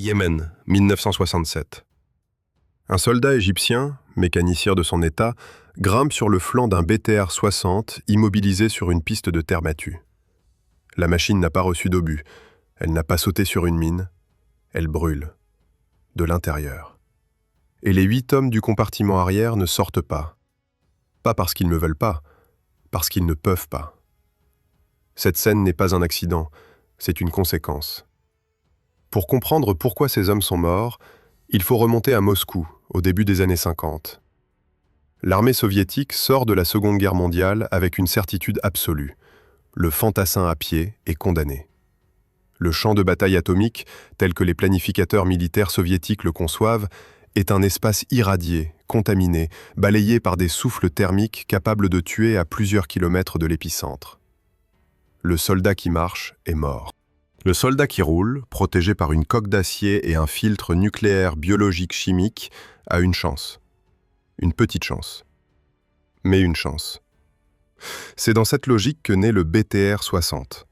Yémen, 1967. Un soldat égyptien, mécanicien de son état, grimpe sur le flanc d'un BTR-60 immobilisé sur une piste de terre battue. La machine n'a pas reçu d'obus, elle n'a pas sauté sur une mine, elle brûle, de l'intérieur. Et les 8 hommes du compartiment arrière ne sortent pas. Pas parce qu'ils ne veulent pas, parce qu'ils ne peuvent pas. Cette scène n'est pas un accident, c'est une conséquence. Pour comprendre pourquoi ces hommes sont morts, il faut remonter à Moscou, au début des années 50. L'armée soviétique sort de la Seconde Guerre mondiale avec une certitude absolue. Le fantassin à pied est condamné. Le champ de bataille atomique, tel que les planificateurs militaires soviétiques le conçoivent, est un espace irradié, contaminé, balayé par des souffles thermiques capables de tuer à plusieurs kilomètres de l'épicentre. Le soldat qui marche est mort. Le soldat qui roule, protégé par une coque d'acier et un filtre nucléaire biologique-chimique, a une chance. Une petite chance. Mais une chance. C'est dans cette logique que naît le BTR-60.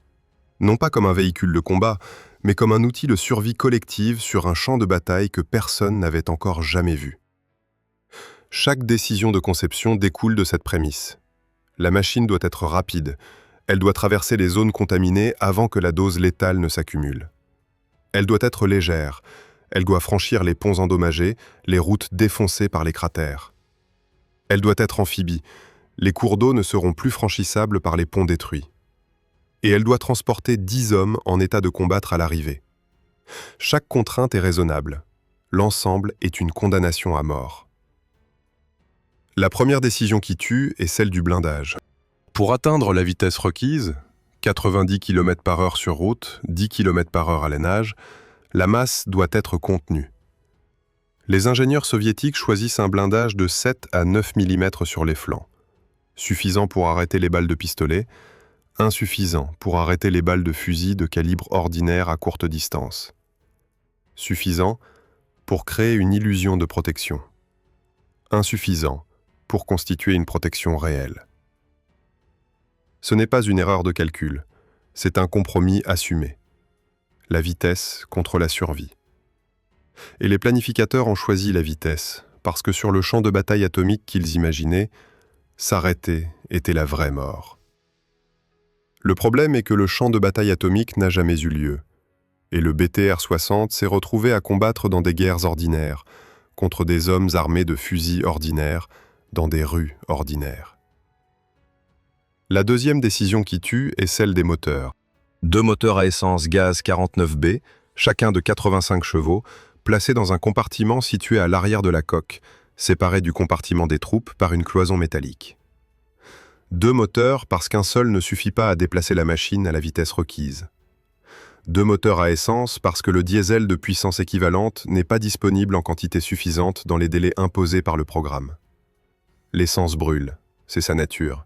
Non pas comme un véhicule de combat, mais comme un outil de survie collective sur un champ de bataille que personne n'avait encore jamais vu. Chaque décision de conception découle de cette prémisse. La machine doit être rapide. Elle doit traverser les zones contaminées avant que la dose létale ne s'accumule. Elle doit être légère. Elle doit franchir les ponts endommagés, les routes défoncées par les cratères. Elle doit être amphibie. Les cours d'eau ne seront plus franchissables par les ponts détruits. Et elle doit transporter 10 hommes en état de combattre à l'arrivée. Chaque contrainte est raisonnable. L'ensemble est une condamnation à mort. La première décision qui tue est celle du blindage. Pour atteindre la vitesse requise, 90 km/h sur route, 10 km/h à l'ainage, la masse doit être contenue. Les ingénieurs soviétiques choisissent un blindage de 7 à 9 mm sur les flancs, suffisant pour arrêter les balles de pistolet, insuffisant pour arrêter les balles de fusil de calibre ordinaire à courte distance, suffisant pour créer une illusion de protection, insuffisant pour constituer une protection réelle. Ce n'est pas une erreur de calcul, c'est un compromis assumé. La vitesse contre la survie. Et les planificateurs ont choisi la vitesse, parce que sur le champ de bataille atomique qu'ils imaginaient, s'arrêter était la vraie mort. Le problème est que le champ de bataille atomique n'a jamais eu lieu, et le BTR-60 s'est retrouvé à combattre dans des guerres ordinaires, contre des hommes armés de fusils ordinaires, dans des rues ordinaires. La deuxième décision qui tue est celle des moteurs. 2 moteurs à essence gaz 49B, chacun de 85 chevaux, placés dans un compartiment situé à l'arrière de la coque, séparé du compartiment des troupes par une cloison métallique. 2 moteurs parce qu'un seul ne suffit pas à déplacer la machine à la vitesse requise. 2 moteurs à essence parce que le diesel de puissance équivalente n'est pas disponible en quantité suffisante dans les délais imposés par le programme. L'essence brûle, c'est sa nature.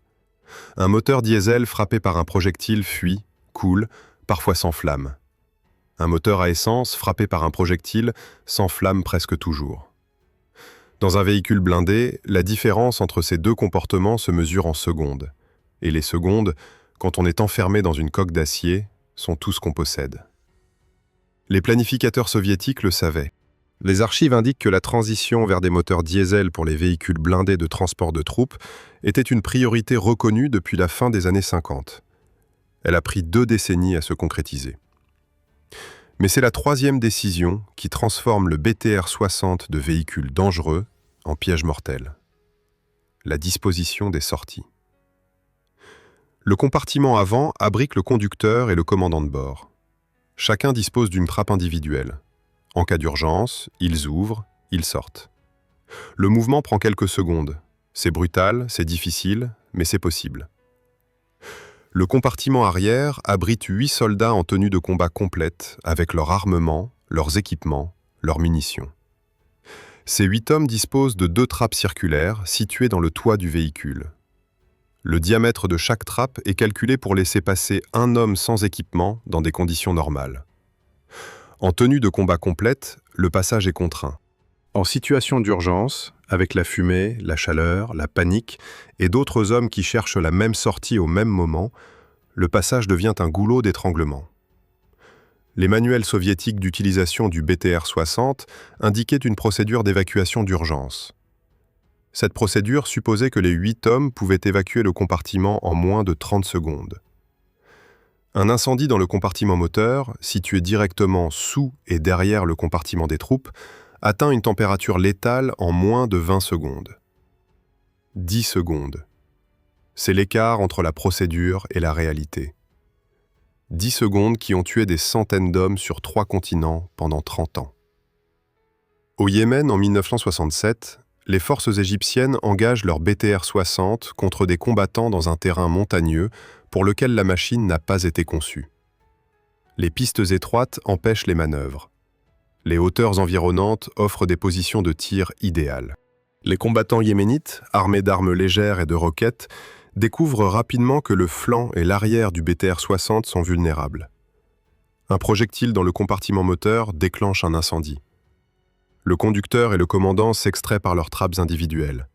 Un moteur diesel frappé par un projectile fuit, coule, parfois s'enflamme. Un moteur à essence frappé par un projectile s'enflamme presque toujours. Dans un véhicule blindé, la différence entre ces deux comportements se mesure en secondes. Et les secondes, quand on est enfermé dans une coque d'acier, sont tout ce qu'on possède. Les planificateurs soviétiques le savaient. Les archives indiquent que la transition vers des moteurs diesel pour les véhicules blindés de transport de troupes était une priorité reconnue depuis la fin des années 50. Elle a pris 2 décennies à se concrétiser. Mais c'est la 3e décision qui transforme le BTR-60 de véhicule dangereux en piège mortel. La disposition des sorties. Le compartiment avant abrite le conducteur et le commandant de bord. Chacun dispose d'une trappe individuelle. En cas d'urgence, ils ouvrent, ils sortent. Le mouvement prend quelques secondes. C'est brutal, c'est difficile, mais c'est possible. Le compartiment arrière abrite 8 soldats en tenue de combat complète, avec leur armement, leurs équipements, leurs munitions. Ces 8 hommes disposent de 2 trappes circulaires situées dans le toit du véhicule. Le diamètre de chaque trappe est calculé pour laisser passer un homme sans équipement dans des conditions normales. En tenue de combat complète, le passage est contraint. En situation d'urgence, avec la fumée, la chaleur, la panique et d'autres hommes qui cherchent la même sortie au même moment, le passage devient un goulot d'étranglement. Les manuels soviétiques d'utilisation du BTR-60 indiquaient une procédure d'évacuation d'urgence. Cette procédure supposait que les 8 hommes pouvaient évacuer le compartiment en moins de 30 secondes. Un incendie dans le compartiment moteur, situé directement sous et derrière le compartiment des troupes, atteint une température létale en moins de 20 secondes. 10 secondes. C'est l'écart entre la procédure et la réalité. 10 secondes qui ont tué des centaines d'hommes sur 3 continents pendant 30 ans. Au Yémen, en 1967, les forces égyptiennes engagent leur BTR-60 contre des combattants dans un terrain montagneux pour lequel la machine n'a pas été conçue. Les pistes étroites empêchent les manœuvres. Les hauteurs environnantes offrent des positions de tir idéales. Les combattants yéménites, armés d'armes légères et de roquettes, découvrent rapidement que le flanc et l'arrière du BTR-60 sont vulnérables. Un projectile dans le compartiment moteur déclenche un incendie. Le conducteur et le commandant s'extraient par leurs trappes individuelles.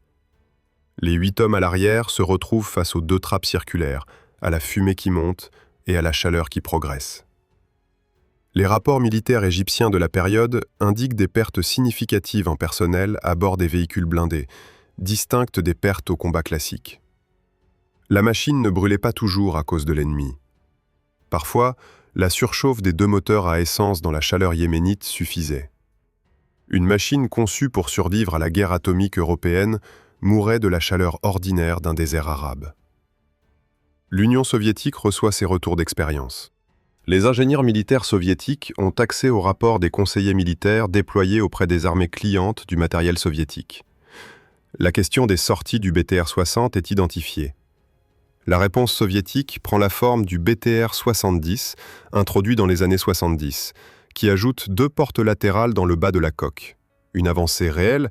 Les 8 hommes à l'arrière se retrouvent face aux 2 trappes circulaires, à la fumée qui monte et à la chaleur qui progresse. Les rapports militaires égyptiens de la période indiquent des pertes significatives en personnel à bord des véhicules blindés, distinctes des pertes au combat classique. La machine ne brûlait pas toujours à cause de l'ennemi. Parfois, la surchauffe des 2 moteurs à essence dans la chaleur yéménite suffisait. Une machine conçue pour survivre à la guerre atomique européenne mourait de la chaleur ordinaire d'un désert arabe. L'Union soviétique reçoit ses retours d'expérience. Les ingénieurs militaires soviétiques ont accès aux rapports des conseillers militaires déployés auprès des armées clientes du matériel soviétique. La question des sorties du BTR-60 est identifiée. La réponse soviétique prend la forme du BTR-70, introduit dans les années 70, qui ajoute 2 portes latérales dans le bas de la coque. Une avancée réelle,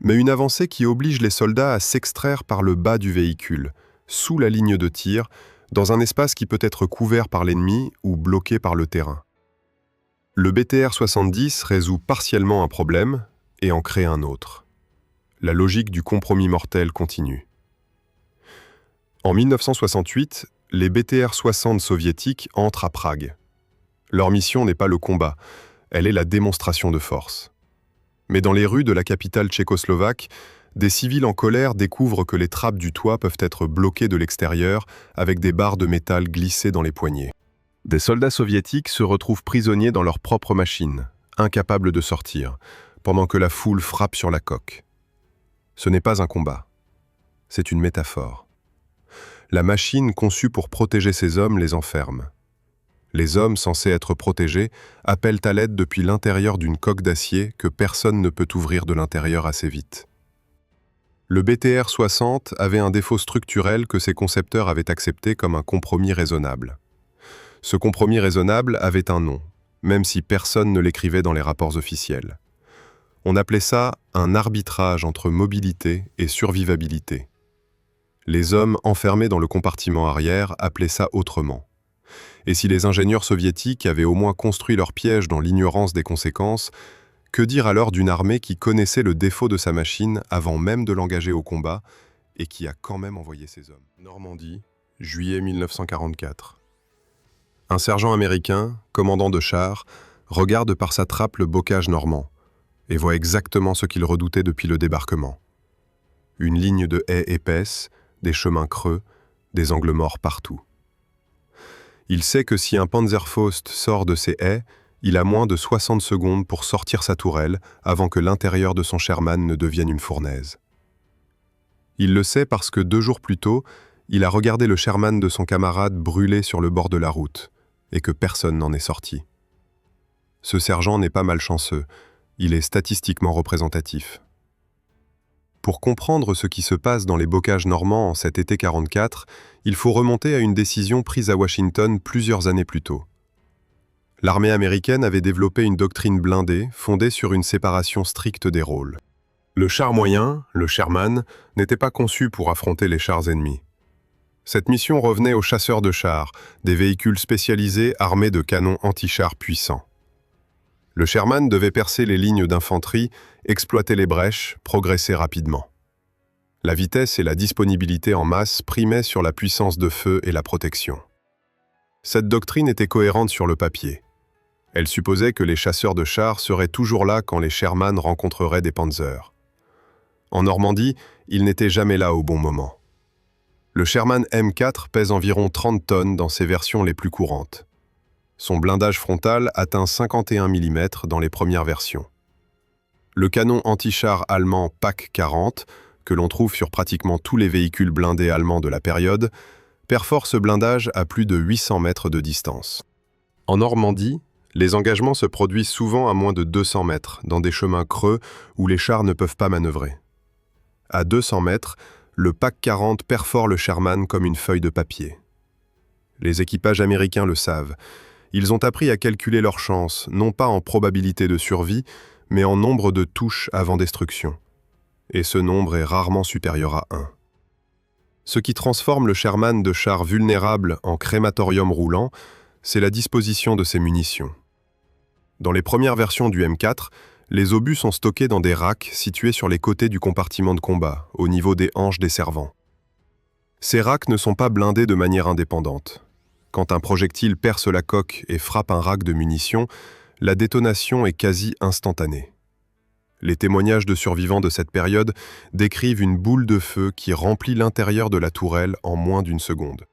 mais une avancée qui oblige les soldats à s'extraire par le bas du véhicule, sous la ligne de tir, dans un espace qui peut être couvert par l'ennemi ou bloqué par le terrain. Le BTR-70 résout partiellement un problème et en crée un autre. La logique du compromis mortel continue. En 1968, les BTR-60 soviétiques entrent à Prague. Leur mission n'est pas le combat, elle est la démonstration de force. Mais dans les rues de la capitale tchécoslovaque, des civils en colère découvrent que les trappes du toit peuvent être bloquées de l'extérieur avec des barres de métal glissées dans les poignées. Des soldats soviétiques se retrouvent prisonniers dans leur propre machine, incapables de sortir, pendant que la foule frappe sur la coque. Ce n'est pas un combat, c'est une métaphore. La machine conçue pour protéger ces hommes les enferme. Les hommes censés être protégés appellent à l'aide depuis l'intérieur d'une coque d'acier que personne ne peut ouvrir de l'intérieur assez vite. Le BTR-60 avait un défaut structurel que ses concepteurs avaient accepté comme un compromis raisonnable. Ce compromis raisonnable avait un nom, même si personne ne l'écrivait dans les rapports officiels. On appelait ça un arbitrage entre mobilité et survivabilité. Les hommes enfermés dans le compartiment arrière appelaient ça autrement. Et si les ingénieurs soviétiques avaient au moins construit leur piège dans l'ignorance des conséquences, que dire alors d'une armée qui connaissait le défaut de sa machine avant même de l'engager au combat et qui a quand même envoyé ses hommes? Normandie, juillet 1944. Un sergent américain, commandant de char, regarde par sa trappe le bocage normand et voit exactement ce qu'il redoutait depuis le débarquement. Une ligne de haies épaisses, des chemins creux, des angles morts partout. Il sait que si un Panzerfaust sort de ces haies, il a moins de 60 secondes pour sortir sa tourelle avant que l'intérieur de son Sherman ne devienne une fournaise. Il le sait parce que 2 jours plus tôt, il a regardé le Sherman de son camarade brûler sur le bord de la route, et que personne n'en est sorti. Ce sergent n'est pas malchanceux, il est statistiquement représentatif. Pour comprendre ce qui se passe dans les bocages normands en cet été 44, il faut remonter à une décision prise à Washington plusieurs années plus tôt. L'armée américaine avait développé une doctrine blindée fondée sur une séparation stricte des rôles. Le char moyen, le Sherman, n'était pas conçu pour affronter les chars ennemis. Cette mission revenait aux chasseurs de chars, des véhicules spécialisés armés de canons anti-chars puissants. Le Sherman devait percer les lignes d'infanterie, exploiter les brèches, progresser rapidement. La vitesse et la disponibilité en masse primaient sur la puissance de feu et la protection. Cette doctrine était cohérente sur le papier. Elle supposait que les chasseurs de chars seraient toujours là quand les Sherman rencontreraient des Panzers. En Normandie, ils n'étaient jamais là au bon moment. Le Sherman M4 pèse environ 30 tonnes dans ses versions les plus courantes. Son blindage frontal atteint 51 mm dans les premières versions. Le canon anti-char allemand PAC-40, que l'on trouve sur pratiquement tous les véhicules blindés allemands de la période, perfore ce blindage à plus de 800 mètres de distance. En Normandie, les engagements se produisent souvent à moins de 200 mètres, dans des chemins creux où les chars ne peuvent pas manœuvrer. À 200 mètres, le PAC-40 perfore le Sherman comme une feuille de papier. Les équipages américains le savent. Ils ont appris à calculer leurs chances, non pas en probabilité de survie, mais en nombre de touches avant destruction. Et ce nombre est rarement supérieur à 1. Ce qui transforme le Sherman de char vulnérable en crématorium roulant, c'est la disposition de ses munitions. Dans les premières versions du M4, les obus sont stockés dans des racks situés sur les côtés du compartiment de combat, au niveau des hanches des servants. Ces racks ne sont pas blindés de manière indépendante. Quand un projectile perce la coque et frappe un rack de munitions, la détonation est quasi instantanée. Les témoignages de survivants de cette période décrivent une boule de feu qui remplit l'intérieur de la tourelle en moins d'une seconde.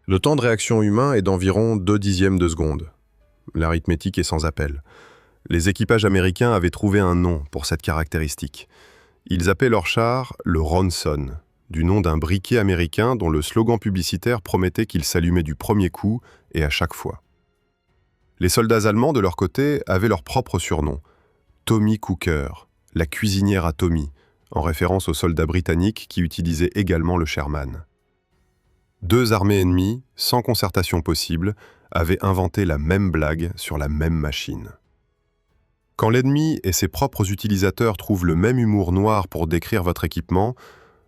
Le temps de réaction humain est d'environ 2/10 de seconde. L'arithmétique est sans appel. Les équipages américains avaient trouvé un nom pour cette caractéristique. Ils appelaient leur char le Ronson, du nom d'un briquet américain dont le slogan publicitaire promettait qu'il s'allumait du premier coup et à chaque fois. Les soldats allemands, de leur côté, avaient leur propre surnom, Tommy Cooker, la cuisinière à Tommy, en référence aux soldats britanniques qui utilisaient également le Sherman. 2 armées ennemies, sans concertation possible, avaient inventé la même blague sur la même machine. Quand l'ennemi et ses propres utilisateurs trouvent le même humour noir pour décrire votre équipement,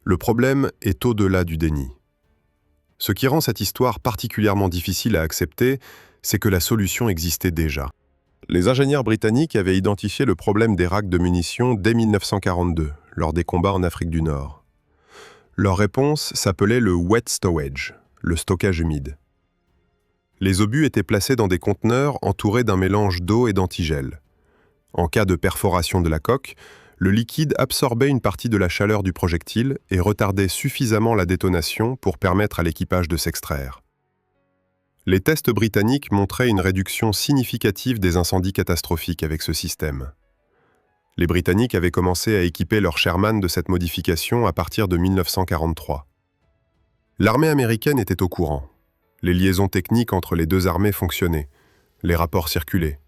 le problème est au-delà du déni. Ce qui rend cette histoire particulièrement difficile à accepter, c'est que la solution existait déjà. Les ingénieurs britanniques avaient identifié le problème des racks de munitions dès 1942, lors des combats en Afrique du Nord. Leur réponse s'appelait le wet stowage, le stockage humide. Les obus étaient placés dans des conteneurs entourés d'un mélange d'eau et d'antigel. En cas de perforation de la coque, le liquide absorbait une partie de la chaleur du projectile et retardait suffisamment la détonation pour permettre à l'équipage de s'extraire. Les tests britanniques montraient une réduction significative des incendies catastrophiques avec ce système. Les Britanniques avaient commencé à équiper leur Sherman de cette modification à partir de 1943. L'armée américaine était au courant. Les liaisons techniques entre les deux armées fonctionnaient. Les rapports circulaient.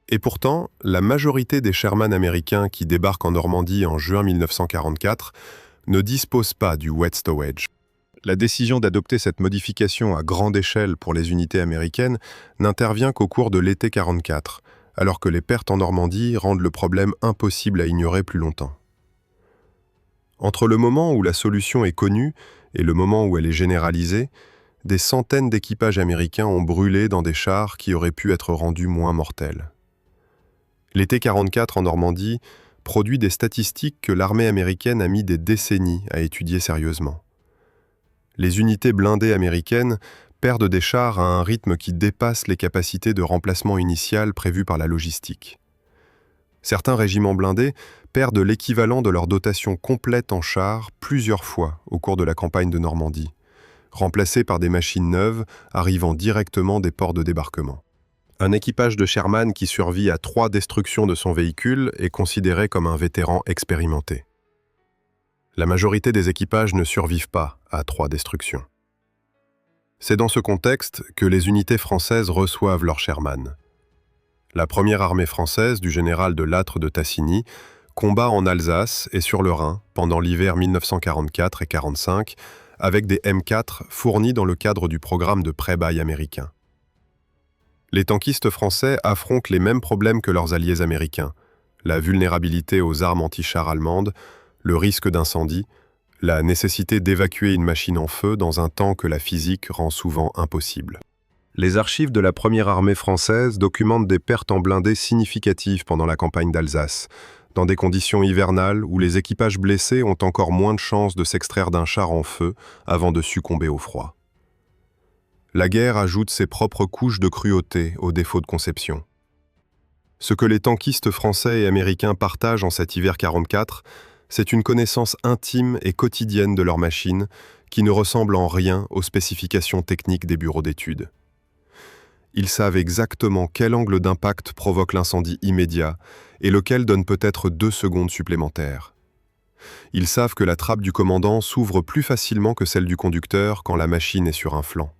Et pourtant, la majorité des Sherman américains qui débarquent en Normandie en juin 1944 ne disposent pas du wet stowage. La décision d'adopter cette modification à grande échelle pour les unités américaines n'intervient qu'au cours de l'été 1944, alors que les pertes en Normandie rendent le problème impossible à ignorer plus longtemps. Entre le moment où la solution est connue et le moment où elle est généralisée, des centaines d'équipages américains ont brûlé dans des chars qui auraient pu être rendus moins mortels. L'été 1944 en Normandie produit des statistiques que l'armée américaine a mis des décennies à étudier sérieusement. Les unités blindées américaines perdent des chars à un rythme qui dépasse les capacités de remplacement initiales prévues par la logistique. Certains régiments blindés perdent l'équivalent de leur dotation complète en chars plusieurs fois au cours de la campagne de Normandie, remplacés par des machines neuves arrivant directement des ports de débarquement. Un équipage de Sherman qui survit à 3 destructions de son véhicule est considéré comme un vétéran expérimenté. La majorité des équipages ne survivent pas à 3 destructions. C'est dans ce contexte que les unités françaises reçoivent leur Sherman. La première armée française du général de Lattre de Tassigny combat en Alsace et sur le Rhin pendant l'hiver 1944 et 1945 avec des M4 fournis dans le cadre du programme de pré-bail américain. Les tankistes français affrontent les mêmes problèmes que leurs alliés américains, la vulnérabilité aux armes anti-chars allemandes, le risque d'incendie, la nécessité d'évacuer une machine en feu dans un temps que la physique rend souvent impossible. Les archives de la première armée française documentent des pertes en blindés significatives pendant la campagne d'Alsace, dans des conditions hivernales où les équipages blessés ont encore moins de chances de s'extraire d'un char en feu avant de succomber au froid. La guerre ajoute ses propres couches de cruauté aux défauts de conception. Ce que les tankistes français et américains partagent en cet hiver 44, c'est une connaissance intime et quotidienne de leur machine qui ne ressemble en rien aux spécifications techniques des bureaux d'études. Ils savent exactement quel angle d'impact provoque l'incendie immédiat et lequel donne peut-être 2 secondes supplémentaires. Ils savent que la trappe du commandant s'ouvre plus facilement que celle du conducteur quand la machine est sur un flanc.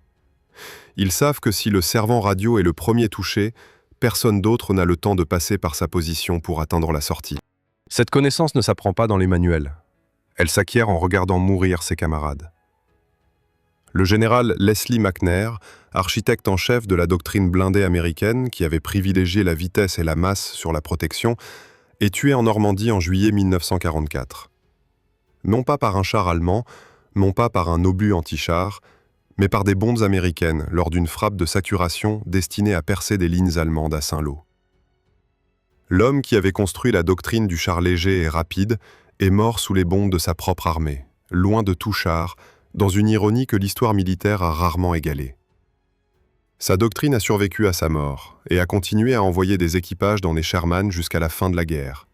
Ils savent que si le servant radio est le premier touché, personne d'autre n'a le temps de passer par sa position pour atteindre la sortie. Cette connaissance ne s'apprend pas dans les manuels. Elle s'acquiert en regardant mourir ses camarades. Le général Leslie McNair, architecte en chef de la doctrine blindée américaine qui avait privilégié la vitesse et la masse sur la protection, est tué en Normandie en juillet 1944. Non pas par un char allemand, non pas par un obus anti-char, mais par des bombes américaines lors d'une frappe de saturation destinée à percer des lignes allemandes à Saint-Lô. L'homme qui avait construit la doctrine du char léger et rapide est mort sous les bombes de sa propre armée, loin de tout char, dans une ironie que l'histoire militaire a rarement égalée. Sa doctrine a survécu à sa mort et a continué à envoyer des équipages dans les Sherman jusqu'à la fin de la guerre.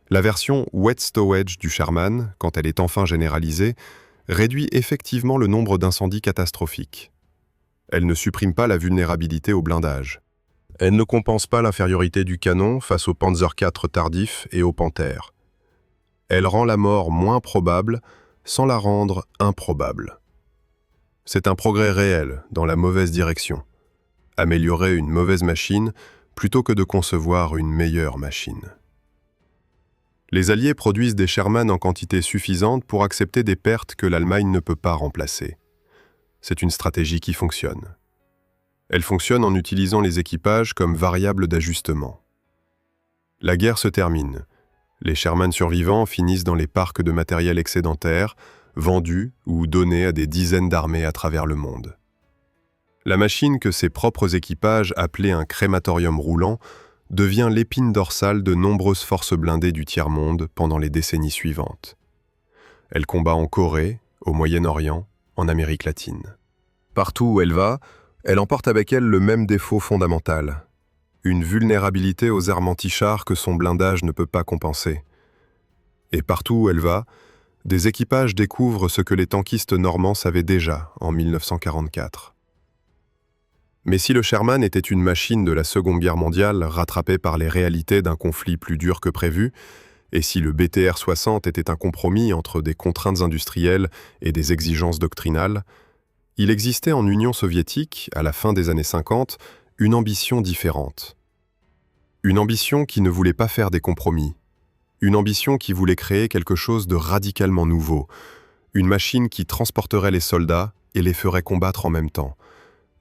La version wet stowage du Sherman, quand elle est enfin généralisée, réduit effectivement le nombre d'incendies catastrophiques. Elle ne supprime pas la vulnérabilité au blindage. Elle ne compense pas l'infériorité du canon face au Panzer IV tardif et au Panther. Elle rend la mort moins probable sans la rendre improbable. C'est un progrès réel dans la mauvaise direction. Améliorer une mauvaise machine plutôt que de concevoir une meilleure machine. Les Alliés produisent des Sherman en quantité suffisante pour accepter des pertes que l'Allemagne ne peut pas remplacer. C'est une stratégie qui fonctionne. Elle fonctionne en utilisant les équipages comme variable d'ajustement. La guerre se termine. Les Sherman survivants finissent dans les parcs de matériel excédentaire, vendus ou donnés à des dizaines d'armées à travers le monde. La machine que ses propres équipages appelaient un crématorium roulant devient l'épine dorsale de nombreuses forces blindées du tiers-monde pendant les décennies suivantes. Elle combat en Corée, au Moyen-Orient, en Amérique latine. Partout où elle va, elle emporte avec elle le même défaut fondamental, une vulnérabilité aux armes anti-chars que son blindage ne peut pas compenser. Et partout où elle va, des équipages découvrent ce que les tankistes normands savaient déjà en 1944. Mais si le Sherman était une machine de la Seconde Guerre mondiale rattrapée par les réalités d'un conflit plus dur que prévu, et si le BTR-60 était un compromis entre des contraintes industrielles et des exigences doctrinales, il existait en Union soviétique, à la fin des années 50, une ambition différente. Une ambition qui ne voulait pas faire des compromis. Une ambition qui voulait créer quelque chose de radicalement nouveau. Une machine qui transporterait les soldats et les ferait combattre en même temps.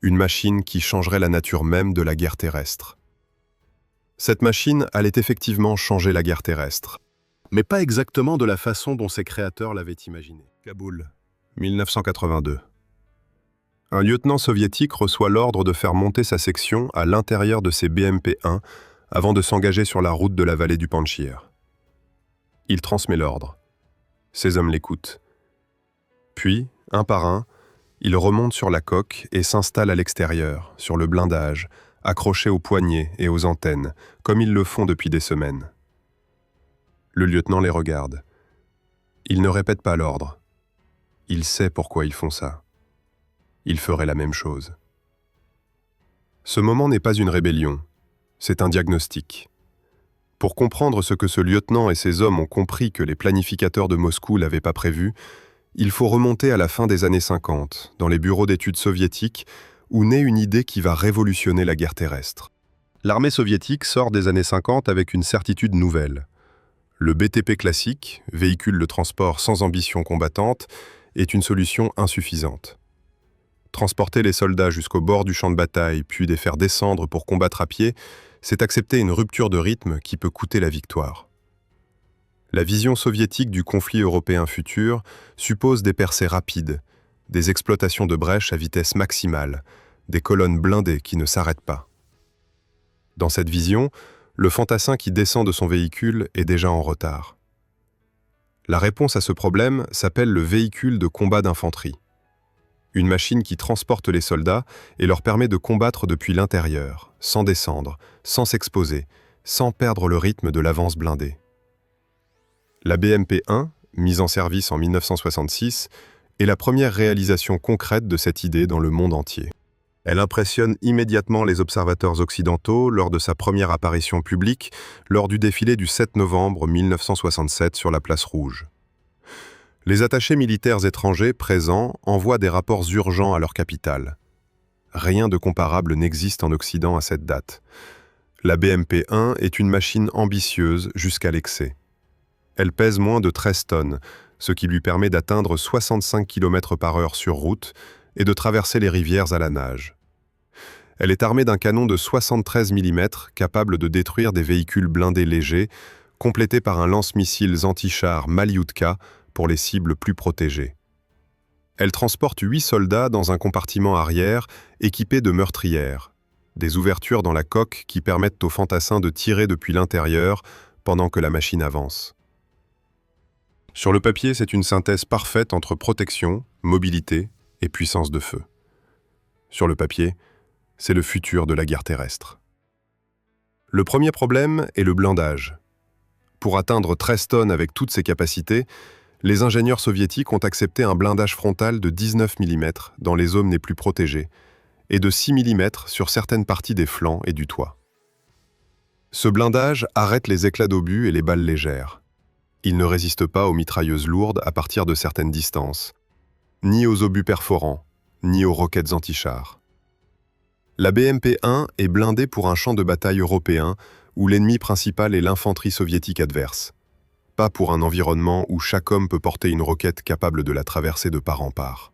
Une machine qui changerait la nature même de la guerre terrestre. Cette machine allait effectivement changer la guerre terrestre, mais pas exactement de la façon dont ses créateurs l'avaient imaginé. Kaboul, 1982. Un lieutenant soviétique reçoit l'ordre de faire monter sa section à l'intérieur de ses BMP-1 avant de s'engager sur la route de la vallée du Panchir. Il transmet l'ordre. Ses hommes l'écoutent. Puis, un par un, il remonte sur la coque et s'installe à l'extérieur, sur le blindage, accroché aux poignets et aux antennes, comme ils le font depuis des semaines. Le lieutenant les regarde. Il ne répète pas l'ordre. Il sait pourquoi ils font ça. Il ferait la même chose. Ce moment n'est pas une rébellion, c'est un diagnostic. Pour comprendre ce que ce lieutenant et ses hommes ont compris que les planificateurs de Moscou n'avaient pas prévu, il faut remonter à la fin des années 50, dans les bureaux d'études soviétiques, où naît une idée qui va révolutionner la guerre terrestre. L'armée soviétique sort des années 50 avec une certitude nouvelle. Le BTP classique, véhicule de transport sans ambition combattante, est une solution insuffisante. Transporter les soldats jusqu'au bord du champ de bataille, puis les faire descendre pour combattre à pied, c'est accepter une rupture de rythme qui peut coûter la victoire. La vision soviétique du conflit européen futur suppose des percées rapides, des exploitations de brèches à vitesse maximale, des colonnes blindées qui ne s'arrêtent pas. Dans cette vision, le fantassin qui descend de son véhicule est déjà en retard. La réponse à ce problème s'appelle le véhicule de combat d'infanterie. Une machine qui transporte les soldats et leur permet de combattre depuis l'intérieur, sans descendre, sans s'exposer, sans perdre le rythme de l'avance blindée. La BMP-1, mise en service en 1966, est la première réalisation concrète de cette idée dans le monde entier. Elle impressionne immédiatement les observateurs occidentaux lors de sa première apparition publique, lors du défilé du 7 novembre 1967 sur la place Rouge. Les attachés militaires étrangers présents envoient des rapports urgents à leur capitale. Rien de comparable n'existe en Occident à cette date. La BMP-1 est une machine ambitieuse jusqu'à l'excès. Elle pèse moins de 13 tonnes, ce qui lui permet d'atteindre 65 km/h sur route et de traverser les rivières à la nage. Elle est armée d'un canon de 73 mm capable de détruire des véhicules blindés légers, complété par un lance-missiles anti-char Malyutka pour les cibles plus protégées. Elle transporte 8 soldats dans un compartiment arrière équipé de meurtrières, des ouvertures dans la coque qui permettent aux fantassins de tirer depuis l'intérieur pendant que la machine avance. Sur le papier, c'est une synthèse parfaite entre protection, mobilité et puissance de feu. Sur le papier, c'est le futur de la guerre terrestre. Le premier problème est le blindage. Pour atteindre 13 tonnes avec toutes ses capacités, les ingénieurs soviétiques ont accepté un blindage frontal de 19 mm dans les zones les plus protégées et de 6 mm sur certaines parties des flancs et du toit. Ce blindage arrête les éclats d'obus et les balles légères. Il ne résiste pas aux mitrailleuses lourdes à partir de certaines distances, ni aux obus perforants, ni aux roquettes anti-chars. La BMP-1 est blindée pour un champ de bataille européen où l'ennemi principal est l'infanterie soviétique adverse, pas pour un environnement où chaque homme peut porter une roquette capable de la traverser de part en part.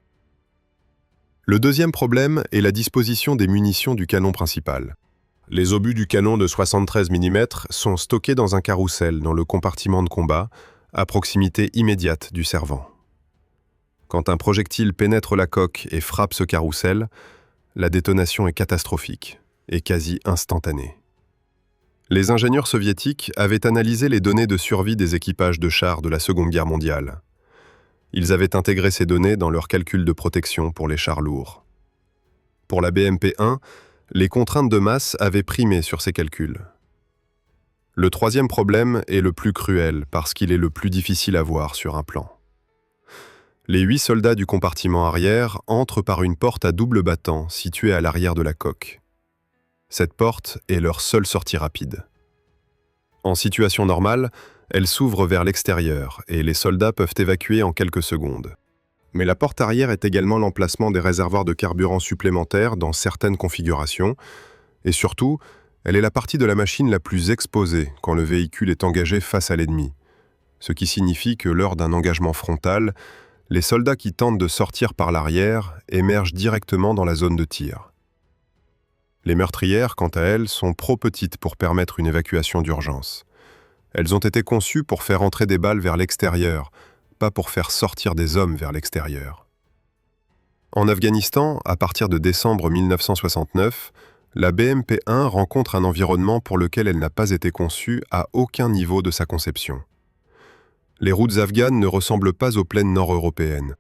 Le deuxième problème est la disposition des munitions du canon principal. Les obus du canon de 73 mm sont stockés dans un carrousel dans le compartiment de combat, à proximité immédiate du servant. Quand un projectile pénètre la coque et frappe ce carrousel, la détonation est catastrophique et quasi instantanée. Les ingénieurs soviétiques avaient analysé les données de survie des équipages de chars de la Seconde Guerre mondiale. Ils avaient intégré ces données dans leurs calculs de protection pour les chars lourds. Pour la BMP-1, les contraintes de masse avaient primé sur ces calculs. Le troisième problème est le plus cruel parce qu'il est le plus difficile à voir sur un plan. Les 8 soldats du compartiment arrière entrent par une porte à double battant située à l'arrière de la coque. Cette porte est leur seule sortie rapide. En situation normale, elle s'ouvre vers l'extérieur et les soldats peuvent évacuer en quelques secondes. Mais la porte arrière est également l'emplacement des réservoirs de carburant supplémentaires dans certaines configurations, et surtout, elle est la partie de la machine la plus exposée quand le véhicule est engagé face à l'ennemi, ce qui signifie que lors d'un engagement frontal, les soldats qui tentent de sortir par l'arrière émergent directement dans la zone de tir. Les meurtrières, quant à elles, sont trop petites pour permettre une évacuation d'urgence. Elles ont été conçues pour faire entrer des balles vers l'extérieur, pas pour faire sortir des hommes vers l'extérieur. En Afghanistan, à partir de décembre 1969, la BMP-1 rencontre un environnement pour lequel elle n'a pas été conçue à aucun niveau de sa conception. Les routes afghanes ne ressemblent pas aux plaines nord-européennes.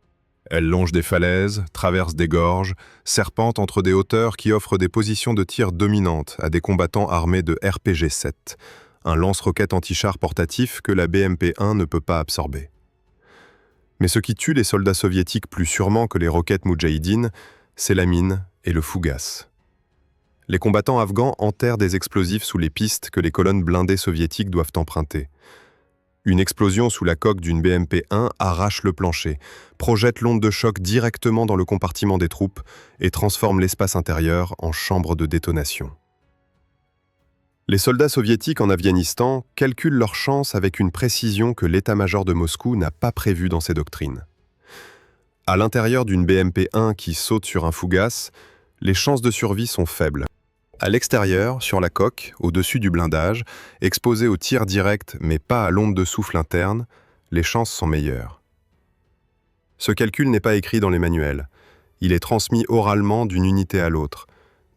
Elles longent des falaises, traversent des gorges, serpentent entre des hauteurs qui offrent des positions de tir dominantes à des combattants armés de RPG-7, un lance-roquette anti-char portatif que la BMP-1 ne peut pas absorber. Mais ce qui tue les soldats soviétiques plus sûrement que les roquettes Moudjahidine, c'est la mine et le fougasse. Les combattants afghans enterrent des explosifs sous les pistes que les colonnes blindées soviétiques doivent emprunter. Une explosion sous la coque d'une BMP-1 arrache le plancher, projette l'onde de choc directement dans le compartiment des troupes et transforme l'espace intérieur en chambre de détonation. Les soldats soviétiques en Afghanistan calculent leurs chances avec une précision que l'état-major de Moscou n'a pas prévue dans ses doctrines. À l'intérieur d'une BMP-1 qui saute sur un fougasse, les chances de survie sont faibles. À l'extérieur, sur la coque, au-dessus du blindage, exposé au tir direct mais pas à l'onde de souffle interne, les chances sont meilleures. Ce calcul n'est pas écrit dans les manuels. Il est transmis oralement d'une unité à l'autre,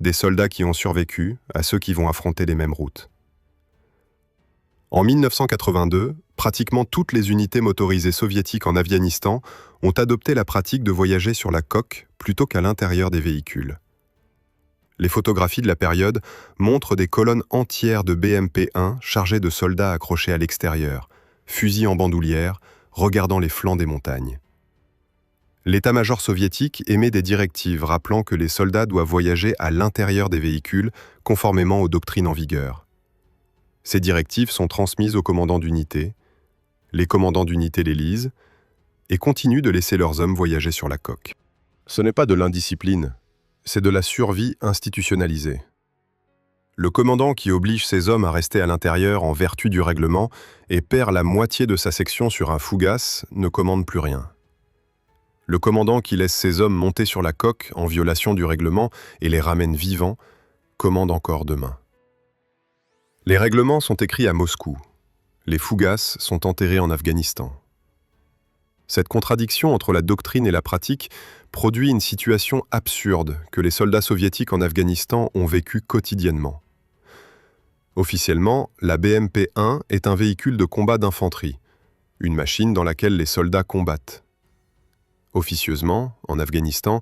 des soldats qui ont survécu à ceux qui vont affronter les mêmes routes. En 1982, Pratiquement toutes les unités motorisées soviétiques en Afghanistan ont adopté la pratique de voyager sur la coque plutôt qu'à l'intérieur des véhicules. Les photographies de la période montrent des colonnes entières de BMP-1 chargées de soldats accrochés à l'extérieur, fusils en bandoulière, regardant les flancs des montagnes. L'état-major soviétique émet des directives rappelant que les soldats doivent voyager à l'intérieur des véhicules conformément aux doctrines en vigueur. Ces directives sont transmises aux commandants d'unité, les commandants d'unité les lisent et continuent de laisser leurs hommes voyager sur la coque. Ce n'est pas de l'indiscipline, c'est de la survie institutionnalisée. Le commandant qui oblige ses hommes à rester à l'intérieur en vertu du règlement et perd la moitié de sa section sur un fougasse ne commande plus rien. Le commandant qui laisse ses hommes monter sur la coque en violation du règlement et les ramène vivants commande encore demain. Les règlements sont écrits à Moscou. Les fougasses sont enterrés en Afghanistan. Cette contradiction entre la doctrine et la pratique produit une situation absurde que les soldats soviétiques en Afghanistan ont vécue quotidiennement. Officiellement, la BMP-1 est un véhicule de combat d'infanterie, une machine dans laquelle les soldats combattent. Officieusement, en Afghanistan,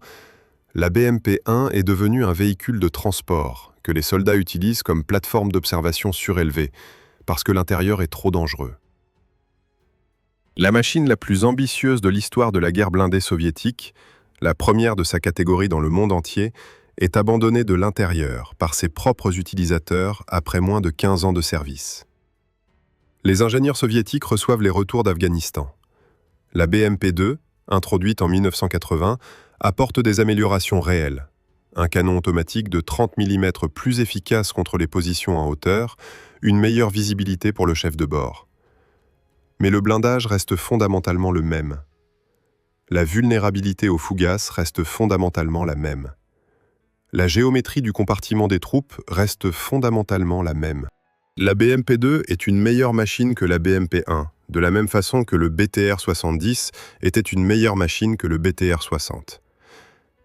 la BMP-1 est devenue un véhicule de transport que les soldats utilisent comme plateforme d'observation surélevée, parce que l'intérieur est trop dangereux. La machine la plus ambitieuse de l'histoire de la guerre blindée soviétique, la première de sa catégorie dans le monde entier, est abandonnée de l'intérieur par ses propres utilisateurs après moins de 15 ans de service. Les ingénieurs soviétiques reçoivent les retours d'Afghanistan. La BMP-2, introduite en 1980, apporte des améliorations réelles. Un canon automatique de 30 mm plus efficace contre les positions en hauteur, une meilleure visibilité pour le chef de bord. Mais le blindage reste fondamentalement le même. La vulnérabilité aux fougasses reste fondamentalement la même. La géométrie du compartiment des troupes reste fondamentalement la même. La BMP-2 est une meilleure machine que la BMP-1, de la même façon que le BTR-70 était une meilleure machine que le BTR-60.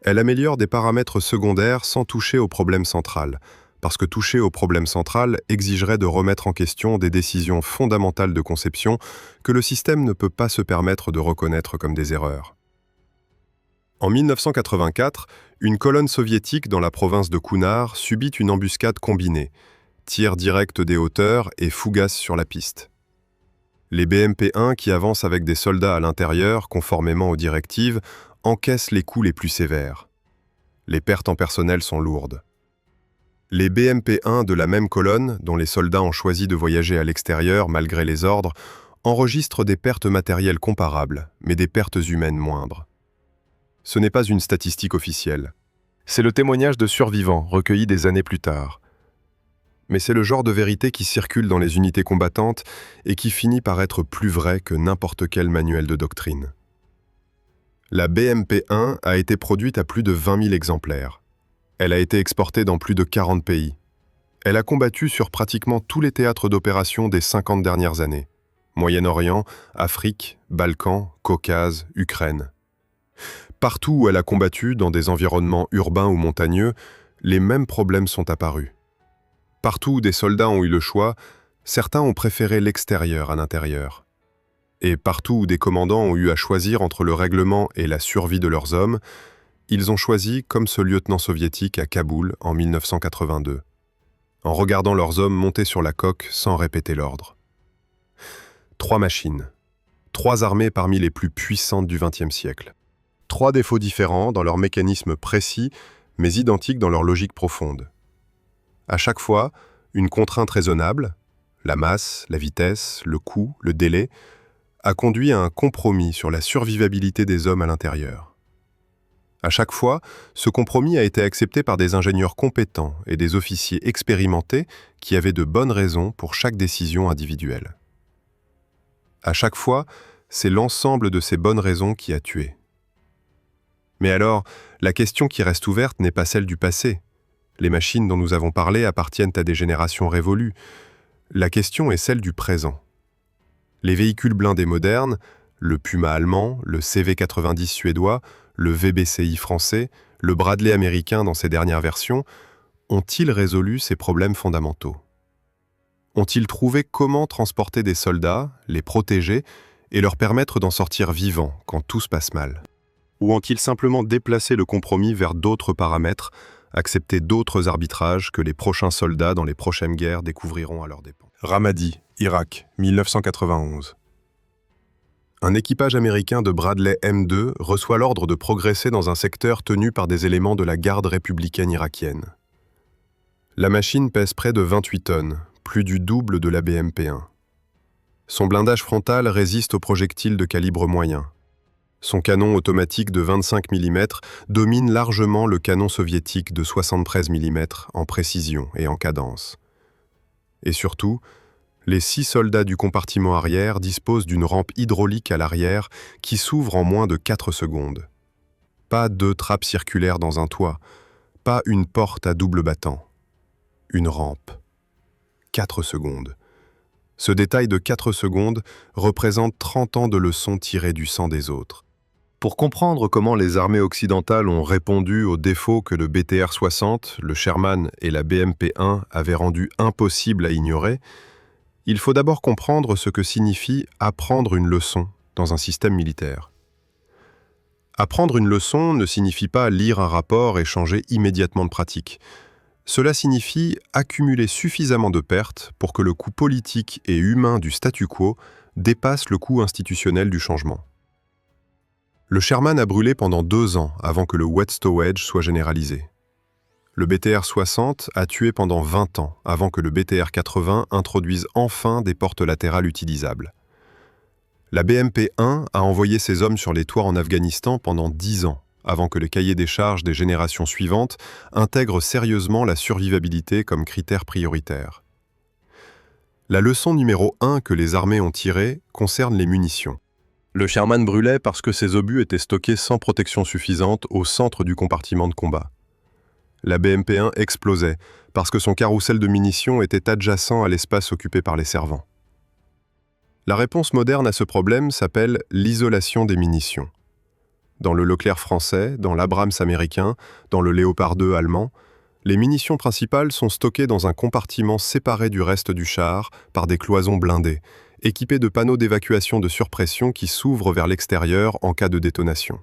Elle améliore des paramètres secondaires sans toucher au problème central, parce que toucher au problème central exigerait de remettre en question des décisions fondamentales de conception que le système ne peut pas se permettre de reconnaître comme des erreurs. En 1984, une colonne soviétique dans la province de Kunar subit une embuscade combinée, tir direct des hauteurs et fougasse sur la piste. Les BMP-1 qui avancent avec des soldats à l'intérieur, conformément aux directives, encaissent les coups les plus sévères. Les pertes en personnel sont lourdes. Les BMP-1 de la même colonne, dont les soldats ont choisi de voyager à l'extérieur malgré les ordres, enregistrent des pertes matérielles comparables, mais des pertes humaines moindres. Ce n'est pas une statistique officielle. C'est le témoignage de survivants recueillis des années plus tard. Mais c'est le genre de vérité qui circule dans les unités combattantes et qui finit par être plus vrai que n'importe quel manuel de doctrine. La BMP-1 a été produite à plus de 20 000 exemplaires. Elle a été exportée dans plus de 40 pays. Elle a combattu sur pratiquement tous les théâtres d'opération des 50 dernières années. Moyen-Orient, Afrique, Balkans, Caucase, Ukraine. Partout où elle a combattu, dans des environnements urbains ou montagneux, les mêmes problèmes sont apparus. Partout où des soldats ont eu le choix, certains ont préféré l'extérieur à l'intérieur. Et partout où des commandants ont eu à choisir entre le règlement et la survie de leurs hommes, ils ont choisi comme ce lieutenant soviétique à Kaboul en 1982, en regardant leurs hommes monter sur la coque sans répéter l'ordre. 3 machines, 3 armées parmi les plus puissantes du XXe siècle. 3 défauts différents dans leur mécanisme précis, mais identiques dans leur logique profonde. À chaque fois, une contrainte raisonnable, la masse, la vitesse, le coût, le délai, a conduit à un compromis sur la survivabilité des hommes à l'intérieur. À chaque fois, ce compromis a été accepté par des ingénieurs compétents et des officiers expérimentés qui avaient de bonnes raisons pour chaque décision individuelle. À chaque fois, c'est l'ensemble de ces bonnes raisons qui a tué. Mais alors, la question qui reste ouverte n'est pas celle du passé. Les machines dont nous avons parlé appartiennent à des générations révolues. La question est celle du présent. Les véhicules blindés modernes, le Puma allemand, le CV-90 suédois, le VBCI français, le Bradley américain dans ses dernières versions, ont-ils résolu ces problèmes fondamentaux ? Ont-ils trouvé comment transporter des soldats, les protéger et leur permettre d'en sortir vivants quand tout se passe mal? Ou ont-ils simplement déplacé le compromis vers d'autres paramètres, accepté d'autres arbitrages que les prochains soldats dans les prochaines guerres découvriront à leurs dépens? Ramadi, Irak, 1991. Un équipage américain de Bradley M2 reçoit l'ordre de progresser dans un secteur tenu par des éléments de la garde républicaine irakienne. La machine pèse près de 28 tonnes, plus du double de la BMP-1. Son blindage frontal résiste aux projectiles de calibre moyen. Son canon automatique de 25 mm domine largement le canon soviétique de 73 mm en précision et en cadence. Et surtout, les 6 soldats du compartiment arrière disposent d'une rampe hydraulique à l'arrière qui s'ouvre en moins de 4 secondes. Pas 2 trappes circulaires dans un toit, pas une porte à double battant. Une rampe. 4 secondes. Ce détail de 4 secondes représente 30 ans de leçons tirées du sang des autres. Pour comprendre comment les armées occidentales ont répondu aux défauts que le BTR-60, le Sherman et la BMP-1 avaient rendus impossibles à ignorer, il faut d'abord comprendre ce que signifie apprendre une leçon dans un système militaire. Apprendre une leçon ne signifie pas lire un rapport et changer immédiatement de pratique. Cela signifie accumuler suffisamment de pertes pour que le coût politique et humain du statu quo dépasse le coût institutionnel du changement. Le Sherman a brûlé pendant 2 ans avant que le wet stowage soit généralisé. Le BTR-60 a tué pendant 20 ans avant que le BTR-80 introduise enfin des portes latérales utilisables. La BMP-1 a envoyé ses hommes sur les toits en Afghanistan pendant 10 ans avant que le cahier des charges des générations suivantes intègre sérieusement la survivabilité comme critère prioritaire. La leçon numéro 1 que les armées ont tirée concerne les munitions. Le Sherman brûlait parce que ses obus étaient stockés sans protection suffisante au centre du compartiment de combat. La BMP-1 explosait parce que son carrousel de munitions était adjacent à l'espace occupé par les servants. La réponse moderne à ce problème s'appelle l'isolation des munitions. Dans le Leclerc français, dans l'Abrams américain, dans le Léopard 2 allemand, les munitions principales sont stockées dans un compartiment séparé du reste du char par des cloisons blindées, équipées de panneaux d'évacuation de surpression qui s'ouvrent vers l'extérieur en cas de détonation.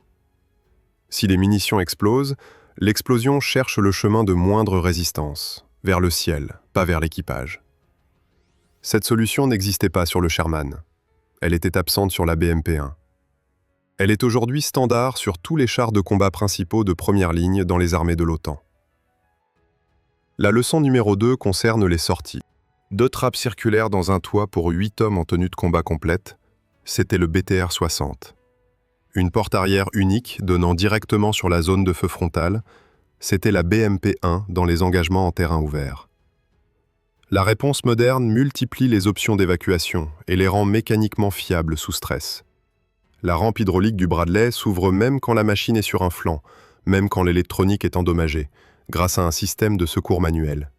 Si les munitions explosent, l'explosion cherche le chemin de moindre résistance, vers le ciel, pas vers l'équipage. Cette solution n'existait pas sur le Sherman. Elle était absente sur la BMP-1. Elle est aujourd'hui standard sur tous les chars de combat principaux de première ligne dans les armées de l'OTAN. La leçon numéro 2 concerne les sorties. 2 trappes circulaires dans un toit pour 8 hommes en tenue de combat complète, c'était le BTR-60. Une porte arrière unique donnant directement sur la zone de feu frontale, c'était la BMP-1 dans les engagements en terrain ouvert. La réponse moderne multiplie les options d'évacuation et les rend mécaniquement fiables sous stress. La rampe hydraulique du Bradley s'ouvre même quand la machine est sur un flanc, même quand l'électronique est endommagée, grâce à un système de secours manuel.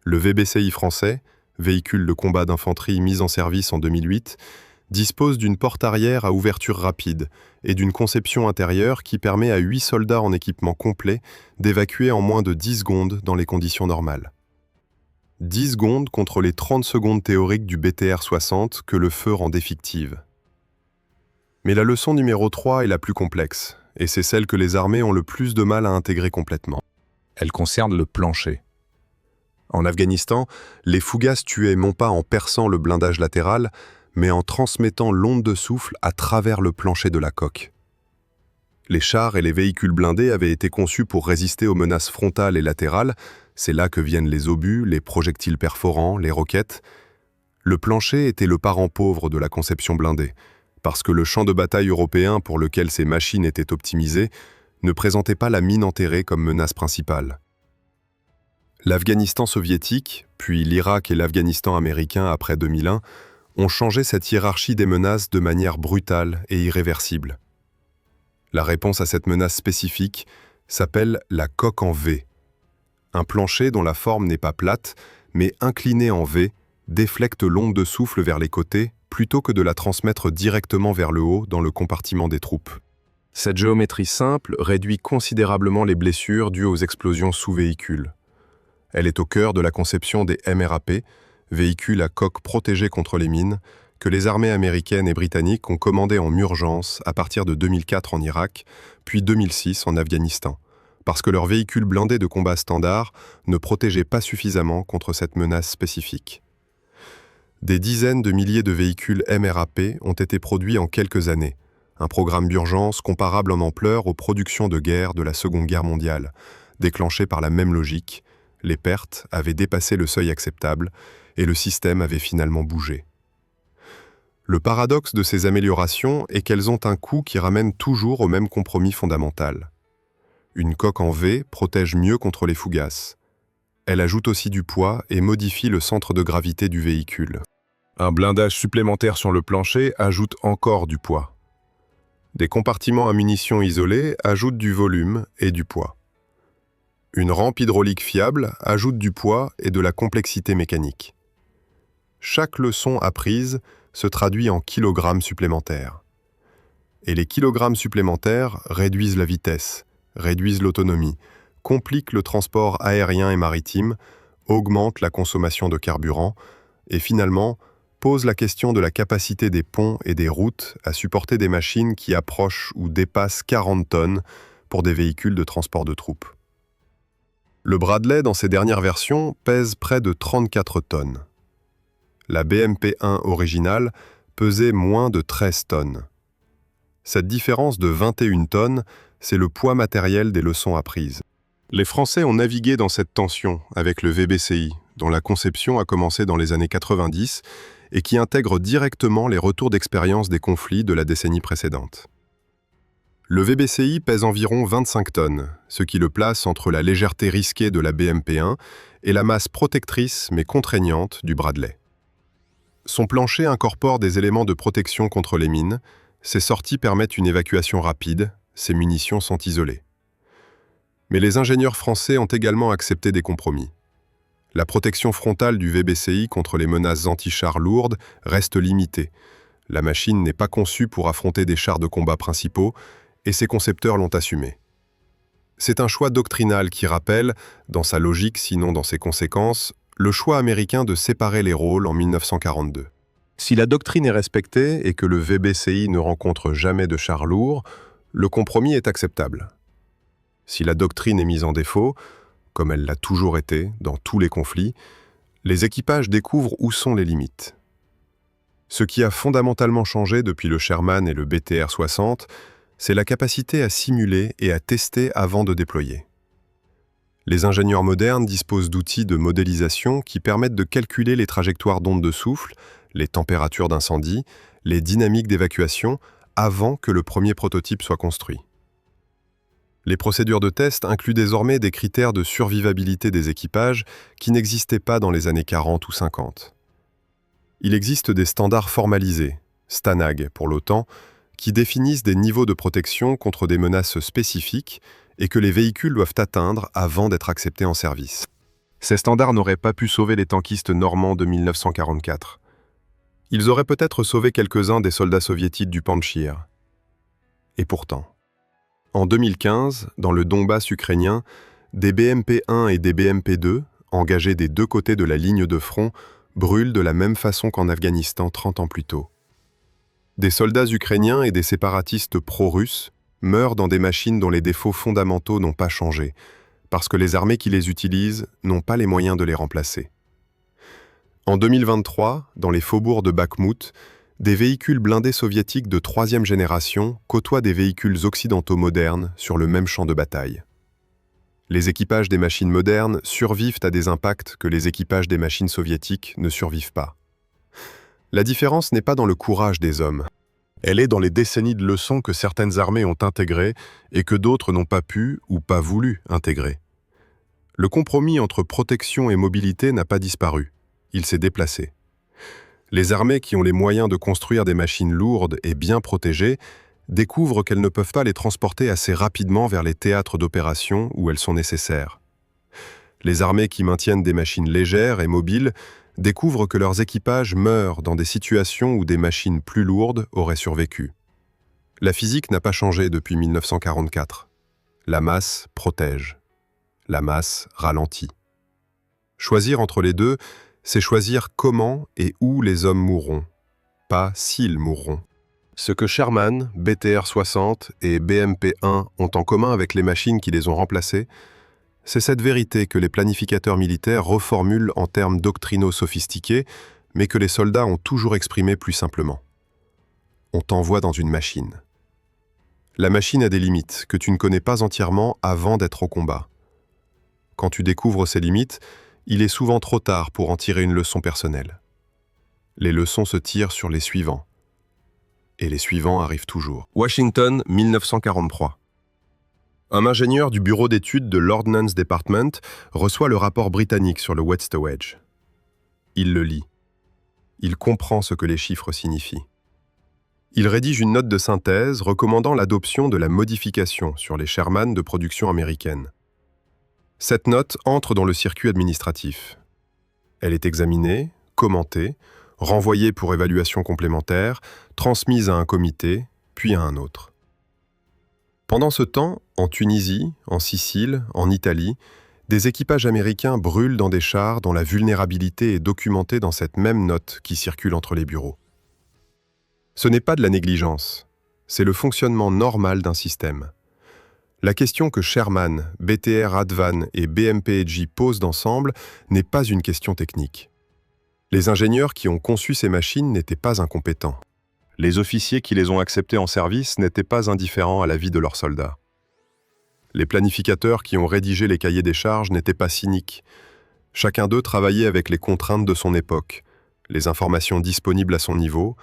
Le VBCI français, véhicule de combat d'infanterie mis en service en 2008, dispose d'une porte arrière à ouverture rapide et d'une conception intérieure qui permet à 8 soldats en équipement complet d'évacuer en moins de 10 secondes dans les conditions normales. 10 secondes contre les 30 secondes théoriques du BTR-60 que le feu rendait fictive. Mais la leçon numéro 3 est la plus complexe, et c'est celle que les armées ont le plus de mal à intégrer complètement. Elle concerne le plancher. En Afghanistan, les fougasses tuaient non pas en perçant le blindage latéral, mais en transmettant l'onde de souffle à travers le plancher de la coque. Les chars et les véhicules blindés avaient été conçus pour résister aux menaces frontales et latérales, c'est là que viennent les obus, les projectiles perforants, les roquettes. Le plancher était le parent pauvre de la conception blindée, parce que le champ de bataille européen pour lequel ces machines étaient optimisées ne présentait pas la mine enterrée comme menace principale. L'Afghanistan soviétique, puis l'Irak et l'Afghanistan américain après 2001, ont changé cette hiérarchie des menaces de manière brutale et irréversible. La réponse à cette menace spécifique s'appelle la coque en V. Un plancher dont la forme n'est pas plate, mais incliné en V, déflecte l'onde de souffle vers les côtés plutôt que de la transmettre directement vers le haut dans le compartiment des troupes. Cette géométrie simple réduit considérablement les blessures dues aux explosions sous véhicule. Elle est au cœur de la conception des MRAP, véhicule à coque protégée contre les mines, que les armées américaines et britanniques ont commandé en urgence à partir de 2004 en Irak, puis 2006 en Afghanistan, parce que leurs véhicules blindés de combat standard ne protégeaient pas suffisamment contre cette menace spécifique. Des dizaines de milliers de véhicules MRAP ont été produits en quelques années, un programme d'urgence comparable en ampleur aux productions de guerre de la Seconde Guerre mondiale, déclenché par la même logique. Les pertes avaient dépassé le seuil acceptable et le système avait finalement bougé. Le paradoxe de ces améliorations est qu'elles ont un coût qui ramène toujours au même compromis fondamental. Une coque en V protège mieux contre les fougasses. Elle ajoute aussi du poids et modifie le centre de gravité du véhicule. Un blindage supplémentaire sur le plancher ajoute encore du poids. Des compartiments à munitions isolés ajoutent du volume et du poids. Une rampe hydraulique fiable ajoute du poids et de la complexité mécanique. Chaque leçon apprise se traduit en kilogrammes supplémentaires. Et les kilogrammes supplémentaires réduisent la vitesse, réduisent l'autonomie, compliquent le transport aérien et maritime, augmentent la consommation de carburant et finalement posent la question de la capacité des ponts et des routes à supporter des machines qui approchent ou dépassent 40 tonnes pour des véhicules de transport de troupes. Le Bradley, dans ses dernières versions, pèse près de 34 tonnes. La BMP-1 originale pesait moins de 13 tonnes. Cette différence de 21 tonnes, c'est le poids matériel des leçons apprises. Les Français ont navigué dans cette tension avec le VBCI, dont la conception a commencé dans les années 90 et qui intègre directement les retours d'expérience des conflits de la décennie précédente. Le VBCI pèse environ 25 tonnes, ce qui le place entre la légèreté risquée de la BMP-1 et la masse protectrice mais contraignante du Bradley. Son plancher incorpore des éléments de protection contre les mines, ses sorties permettent une évacuation rapide, ses munitions sont isolées. Mais les ingénieurs français ont également accepté des compromis. La protection frontale du VBCI contre les menaces anti-chars lourdes reste limitée. La machine n'est pas conçue pour affronter des chars de combat principaux, et ses concepteurs l'ont assumé. C'est un choix doctrinal qui rappelle, dans sa logique sinon dans ses conséquences, le choix américain de séparer les rôles en 1942. Si la doctrine est respectée et que le VBCI ne rencontre jamais de chars lourds, le compromis est acceptable. Si la doctrine est mise en défaut, comme elle l'a toujours été dans tous les conflits, les équipages découvrent où sont les limites. Ce qui a fondamentalement changé depuis le Sherman et le BTR-60, c'est la capacité à simuler et à tester avant de déployer. Les ingénieurs modernes disposent d'outils de modélisation qui permettent de calculer les trajectoires d'ondes de souffle, les températures d'incendie, les dynamiques d'évacuation avant que le premier prototype soit construit. Les procédures de test incluent désormais des critères de survivabilité des équipages qui n'existaient pas dans les années 40 ou 50. Il existe des standards formalisés, STANAG pour l'OTAN, qui définissent des niveaux de protection contre des menaces spécifiques et que les véhicules doivent atteindre avant d'être acceptés en service. Ces standards n'auraient pas pu sauver les tankistes normands de 1944. Ils auraient peut-être sauvé quelques-uns des soldats soviétiques du Panchir. Et pourtant, en 2015, dans le Donbass ukrainien, des BMP-1 et des BMP-2, engagés des deux côtés de la ligne de front, brûlent de la même façon qu'en Afghanistan 30 ans plus tôt. Des soldats ukrainiens et des séparatistes pro-russes meurent dans des machines dont les défauts fondamentaux n'ont pas changé, parce que les armées qui les utilisent n'ont pas les moyens de les remplacer. En 2023, dans les faubourgs de Bakhmout, des véhicules blindés soviétiques de troisième génération côtoient des véhicules occidentaux modernes sur le même champ de bataille. Les équipages des machines modernes survivent à des impacts que les équipages des machines soviétiques ne survivent pas. La différence n'est pas dans le courage des hommes. Elle est dans les décennies de leçons que certaines armées ont intégrées et que d'autres n'ont pas pu ou pas voulu intégrer. Le compromis entre protection et mobilité n'a pas disparu. Il s'est déplacé. Les armées qui ont les moyens de construire des machines lourdes et bien protégées découvrent qu'elles ne peuvent pas les transporter assez rapidement vers les théâtres d'opération où elles sont nécessaires. Les armées qui maintiennent des machines légères et mobiles découvrent que leurs équipages meurent dans des situations où des machines plus lourdes auraient survécu. La physique n'a pas changé depuis 1944. La masse protège. La masse ralentit. Choisir entre les deux, c'est choisir comment et où les hommes mourront, pas s'ils mourront. Ce que Sherman, BTR-60 et BMP-1 ont en commun avec les machines qui les ont remplacées, c'est cette vérité que les planificateurs militaires reformulent en termes doctrinaux sophistiqués, mais que les soldats ont toujours exprimé plus simplement. On t'envoie dans une machine. La machine a des limites que tu ne connais pas entièrement avant d'être au combat. Quand tu découvres ces limites, il est souvent trop tard pour en tirer une leçon personnelle. Les leçons se tirent sur les suivants. Et les suivants arrivent toujours. Washington, 1943. Un ingénieur du bureau d'études de l'Ordnance Department reçoit le rapport britannique sur le Wet'suwet'j. Il le lit. Il comprend ce que les chiffres signifient. Il rédige une note de synthèse recommandant l'adoption de la modification sur les Sherman de production américaine. Cette note entre dans le circuit administratif. Elle est examinée, commentée, renvoyée pour évaluation complémentaire, transmise à un comité, puis à un autre. Pendant ce temps, en Tunisie, en Sicile, en Italie, des équipages américains brûlent dans des chars dont la vulnérabilité est documentée dans cette même note qui circule entre les bureaux. Ce n'est pas de la négligence, c'est le fonctionnement normal d'un système. La question que Sherman, BTR Advan et BMP-EJ posent d'ensemble n'est pas une question technique. Les ingénieurs qui ont conçu ces machines n'étaient pas incompétents. Les officiers qui les ont acceptés en service n'étaient pas indifférents à la vie de leurs soldats. Les planificateurs qui ont rédigé les cahiers des charges n'étaient pas cyniques. Chacun d'eux travaillait avec les contraintes de son époque, les informations disponibles à son niveau,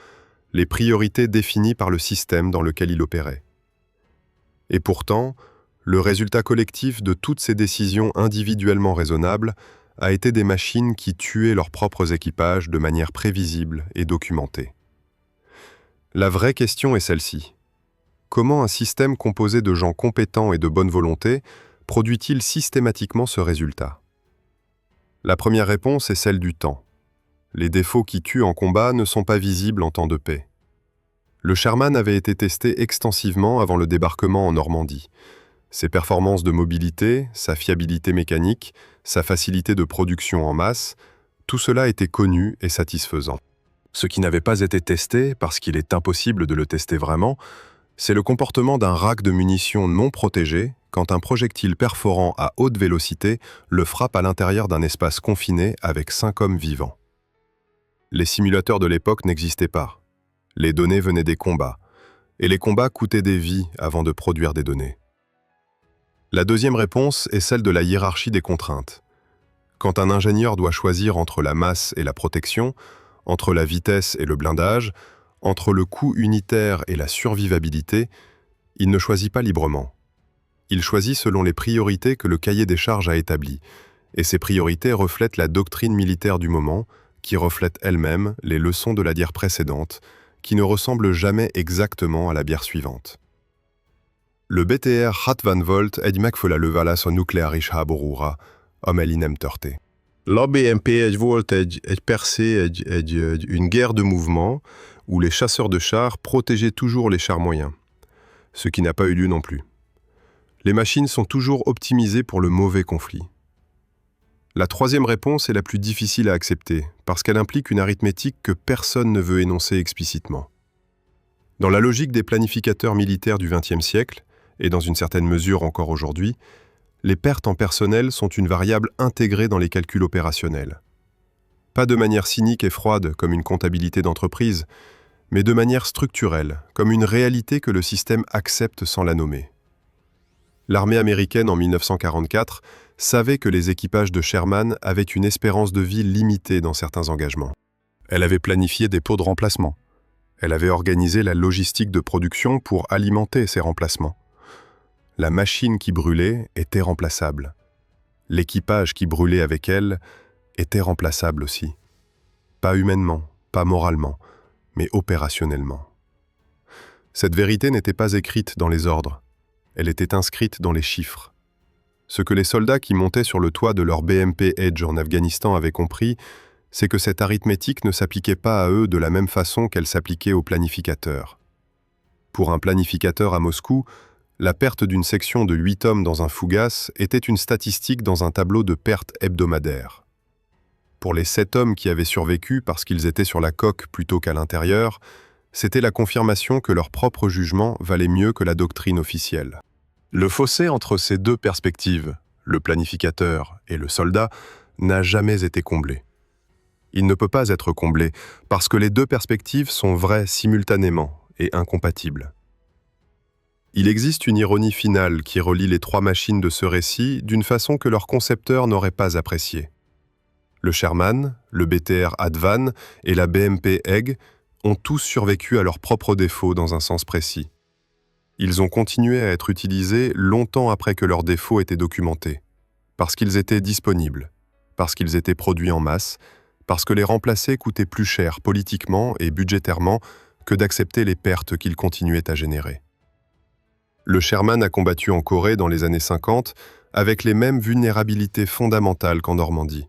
les priorités définies par le système dans lequel il opérait. Et pourtant, le résultat collectif de toutes ces décisions individuellement raisonnables a été des machines qui tuaient leurs propres équipages de manière prévisible et documentée. La vraie question est celle-ci. Comment un système composé de gens compétents et de bonne volonté produit-il systématiquement ce résultat? La première réponse est celle du temps. Les défauts qui tuent en combat ne sont pas visibles en temps de paix. Le Sherman avait été testé extensivement avant le débarquement en Normandie. Ses performances de mobilité, sa fiabilité mécanique, sa facilité de production en masse, tout cela était connu et satisfaisant. Ce qui n'avait pas été testé, parce qu'il est impossible de le tester vraiment, c'est le comportement d'un rack de munitions non protégé quand un projectile perforant à haute vélocité le frappe à l'intérieur d'un espace confiné avec 5 hommes vivants. Les simulateurs de l'époque n'existaient pas. Les données venaient des combats, et les combats coûtaient des vies avant de produire des données. La deuxième réponse est celle de la hiérarchie des contraintes. Quand un ingénieur doit choisir entre la masse et la protection, entre la vitesse et le blindage, entre le coût unitaire et la survivabilité, il ne choisit pas librement. Il choisit selon les priorités que le cahier des charges a établies, et ces priorités reflètent la doctrine militaire du moment, qui reflète elle-même les leçons de la guerre précédente, qui ne ressemble jamais exactement à la bière suivante. Le BTR Hat van Volt est megfele válasz a nukleáris háborúra, amely nem törté. L'ABMP volt egy percée, une guerre de mouvement où les chasseurs de chars protégeaient toujours les chars moyens, ce qui n'a pas eu lieu non plus. Les machines sont toujours optimisées pour le mauvais conflit. La troisième réponse est la plus difficile à accepter, parce qu'elle implique une arithmétique que personne ne veut énoncer explicitement. Dans la logique des planificateurs militaires du XXe siècle, et dans une certaine mesure encore aujourd'hui, les pertes en personnel sont une variable intégrée dans les calculs opérationnels. Pas de manière cynique et froide comme une comptabilité d'entreprise, mais de manière structurelle, comme une réalité que le système accepte sans la nommer. L'armée américaine en 1944 savait que les équipages de Sherman avaient une espérance de vie limitée dans certains engagements. Elle avait planifié des pots de remplacement. Elle avait organisé la logistique de production pour alimenter ces remplacements. La machine qui brûlait était remplaçable. L'équipage qui brûlait avec elle était remplaçable aussi. Pas humainement, pas moralement, mais opérationnellement. Cette vérité n'était pas écrite dans les ordres. Elle était inscrite dans les chiffres. Ce que les soldats qui montaient sur le toit de leur BMP-EJ en Afghanistan avaient compris, c'est que cette arithmétique ne s'appliquait pas à eux de la même façon qu'elle s'appliquait aux planificateurs. Pour un planificateur à Moscou, la perte d'une section de 8 hommes dans un fougasse était une statistique dans un tableau de pertes hebdomadaires. Pour les 7 hommes qui avaient survécu parce qu'ils étaient sur la coque plutôt qu'à l'intérieur, c'était la confirmation que leur propre jugement valait mieux que la doctrine officielle. Le fossé entre ces deux perspectives, le planificateur et le soldat, n'a jamais été comblé. Il ne peut pas être comblé parce que les deux perspectives sont vraies simultanément et incompatibles. Il existe une ironie finale qui relie les 3 machines de ce récit d'une façon que leurs concepteurs n'auraient pas appréciée. Le Sherman, le BTR Advan et la BMP Egg ont tous survécu à leurs propres défauts dans un sens précis. Ils ont continué à être utilisés longtemps après que leurs défauts étaient documentés, parce qu'ils étaient disponibles, parce qu'ils étaient produits en masse, parce que les remplacer coûtait plus cher politiquement et budgétairement que d'accepter les pertes qu'ils continuaient à générer. Le Sherman a combattu en Corée dans les années 50 avec les mêmes vulnérabilités fondamentales qu'en Normandie.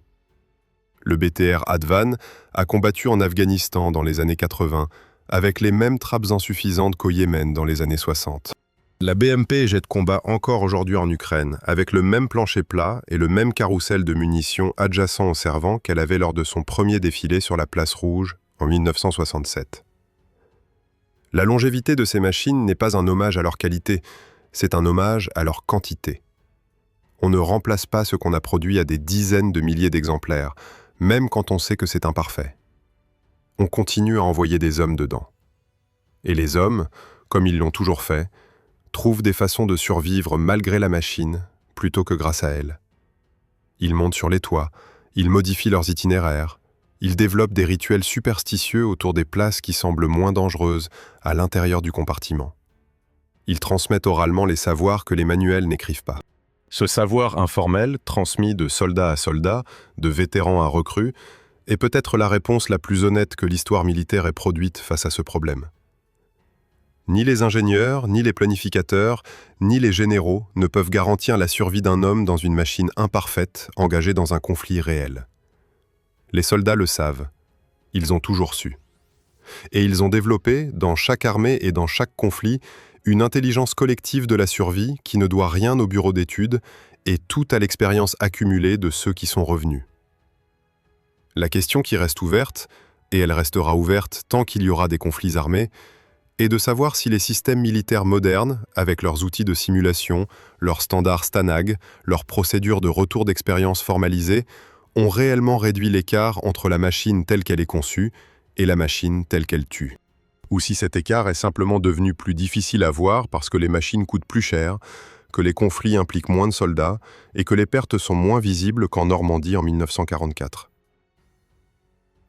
Le BTR Advan a combattu en Afghanistan dans les années 80 avec les mêmes trappes insuffisantes qu'au Yémen dans les années 60. La BMP est jet de combat encore aujourd'hui en Ukraine, avec le même plancher plat et le même carrousel de munitions adjacent au servant qu'elle avait lors de son premier défilé sur la place Rouge en 1967. La longévité de ces machines n'est pas un hommage à leur qualité, c'est un hommage à leur quantité. On ne remplace pas ce qu'on a produit à des dizaines de milliers d'exemplaires, même quand on sait que c'est imparfait. On continue à envoyer des hommes dedans. Et les hommes, comme ils l'ont toujours fait, trouvent des façons de survivre malgré la machine, plutôt que grâce à elle. Ils montent sur les toits, ils modifient leurs itinéraires, ils développent des rituels superstitieux autour des places qui semblent moins dangereuses à l'intérieur du compartiment. Ils transmettent oralement les savoirs que les manuels n'écrivent pas. Ce savoir informel, transmis de soldat à soldat, de vétéran à recrue, est peut-être la réponse la plus honnête que l'histoire militaire ait produite face à ce problème. Ni les ingénieurs, ni les planificateurs, ni les généraux ne peuvent garantir la survie d'un homme dans une machine imparfaite engagée dans un conflit réel. Les soldats le savent. Ils ont toujours su. Et ils ont développé, dans chaque armée et dans chaque conflit, une intelligence collective de la survie qui ne doit rien au bureau d'études et tout à l'expérience accumulée de ceux qui sont revenus. La question qui reste ouverte, et elle restera ouverte tant qu'il y aura des conflits armés, est de savoir si les systèmes militaires modernes, avec leurs outils de simulation, leurs standards STANAG, leurs procédures de retour d'expérience formalisées, ont réellement réduit l'écart entre la machine telle qu'elle est conçue et la machine telle qu'elle tue. Ou si cet écart est simplement devenu plus difficile à voir parce que les machines coûtent plus cher, que les conflits impliquent moins de soldats et que les pertes sont moins visibles qu'en Normandie en 1944.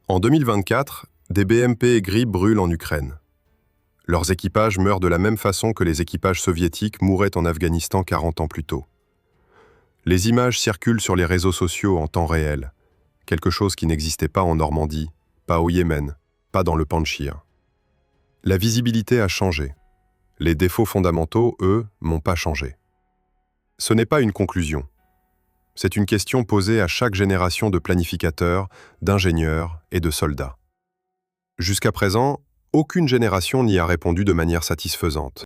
En 2024, des BMP aigris brûlent en Ukraine. Leurs équipages meurent de la même façon que les équipages soviétiques mouraient en Afghanistan 40 ans plus tôt. Les images circulent sur les réseaux sociaux en temps réel, quelque chose qui n'existait pas en Normandie, pas au Yémen, pas dans le Panchir. La visibilité a changé. Les défauts fondamentaux, eux, n'ont pas changé. Ce n'est pas une conclusion. C'est une question posée à chaque génération de planificateurs, d'ingénieurs et de soldats. Jusqu'à présent, aucune génération n'y a répondu de manière satisfaisante.